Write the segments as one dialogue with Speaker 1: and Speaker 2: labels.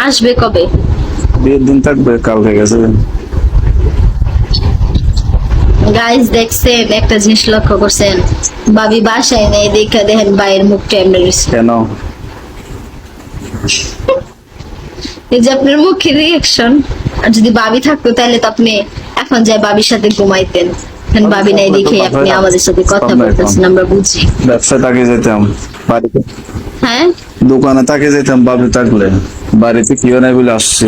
Speaker 1: আসবে কবে?
Speaker 2: বিয়ের দিন থাকবে, কালকে গেছে।
Speaker 1: গাইস দেখছেন, একটা জিনিস লক্ষ্য করছেন, ভাবি বাসায় নেই দেখে দেখেন ভাইয়ের মুখটা এমনি রয়েছে।
Speaker 2: কেন?
Speaker 1: এই যে আপনার মুখের রিয়াকশন। আর যদি ভাবি থাকতো তাহলে তো আপনি এখন যায় ভাবির সাথে ঘুমাইতেন। এখন ভাবি নাই দেখে আপনি আমাদের সাথে কথা বলতেছেন, আমরা বুঝি।
Speaker 2: ব্যবসায় তাকে যেতাম, বাড়িতে
Speaker 1: হ্যাঁ,
Speaker 2: দোকানে তাকে যেতাম, বাবু থাকলে। বাড়িতে কেউ নাই বলে আসছে।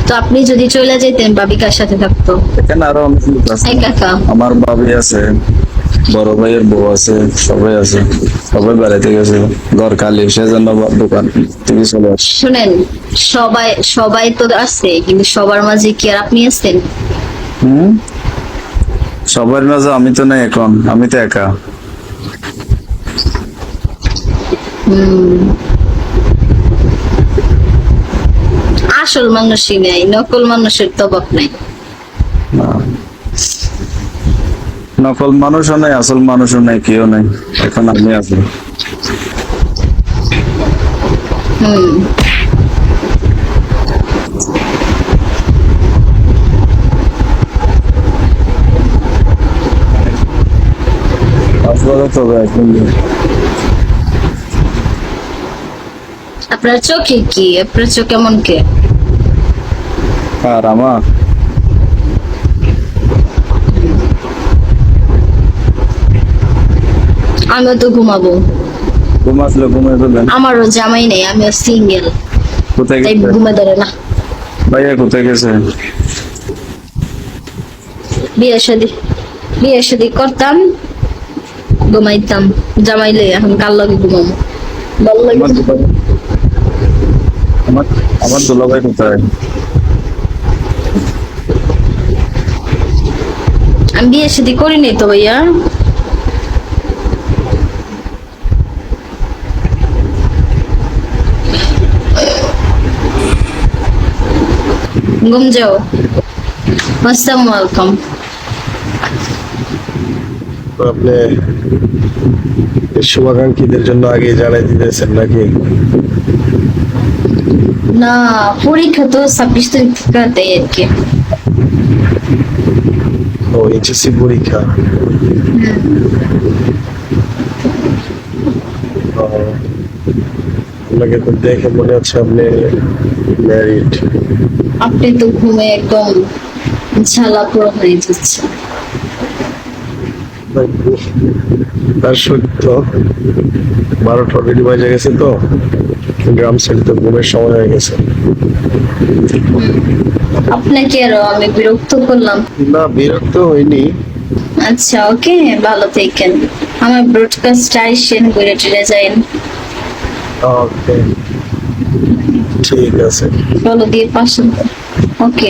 Speaker 1: তো আপনি যদি চলে যেতেন ভাবি কার সাথে থাকতো?
Speaker 2: এখানে আরো অনেক লোক আছে।
Speaker 1: একা একা?
Speaker 2: আমার ভাবি আছে, বড় ভাইয়ের বউ আছে, সবাই আছে। সবাই বেড়াইতে গেছে, ঘর খালি, সেজন্য দোকান থেকে চলে আসছে।
Speaker 1: শুনেন, সবাই সবাই তো আছে, কিন্তু সবার মাঝে কি আর আপনি আছেন?
Speaker 2: হম, সবার মাঝে আমি তো নাই এখন, আমি তো একা।
Speaker 1: আসল মানুষই নাই, নকল মানুষের তো অভাব নাই।
Speaker 2: না, নকল মানুষও নাই, আসল মানুষও নাই, কেউ নাই, এখন আমি আছি।
Speaker 1: হম,
Speaker 2: আসলে তবে এখন
Speaker 1: আপনার চোখে কি? আপনার চোখ কেমন কে?
Speaker 2: আর আমার
Speaker 1: আমিও তো ঘুমাবো।
Speaker 2: ঘুম আসলে ঘুমিয়ে ফেলেন।
Speaker 1: আমারও জামাই নেই, আমিও সিঙ্গেল,
Speaker 2: কোথায়
Speaker 1: তাই
Speaker 2: গেছে
Speaker 1: ঘুমে ধরে না।
Speaker 2: ভাইয়া? কোথায় গেছে?
Speaker 1: বিয়ে শাদী করতাম, ঘুমাইতাম, জামাইলে এখন কার লগে ঘুমাবো? ভালো লাগে
Speaker 2: আমার আমার আমার দুলাভাই কোথায়?
Speaker 1: আমি বিয়ে শাদী করিনি তো ভাইয়া। ঘুম যাও। আসসালামু আলাইকুম।
Speaker 3: আপনি শুভাকাঙ্ক্ষীদের জন্য আগে জানাই দিতেছেন নাকি?
Speaker 1: না, পরীক্ষা তো 26 তারিখ থেকে দেয় আর কি।
Speaker 3: ও, এইচএসসি পরীক্ষা। ও, আপনাকে তো দেখে মনে হচ্ছে আপনি ম্যারিড।
Speaker 1: আপনি তো ঘুমে একদম ঝালা পুরো হয়ে যাচ্ছে।
Speaker 3: তার সত্য 12টা অলরেডি বাজে গেছে, তো গ্রাম সাইড তো ঘুমের সময় হয়ে গেছে।
Speaker 1: আপনাকে আরো আমি বিরক্ত করলাম?
Speaker 3: না, বিরক্ত হইনি।
Speaker 1: আচ্ছা, ওকে, ভালো থাকেন। আমার ব্রডকাস্ট আইসেন করে চলে যাইন।
Speaker 3: ওকে, ঠিক আছে।
Speaker 1: ফলো দিয়ে পাশেন। ওকে।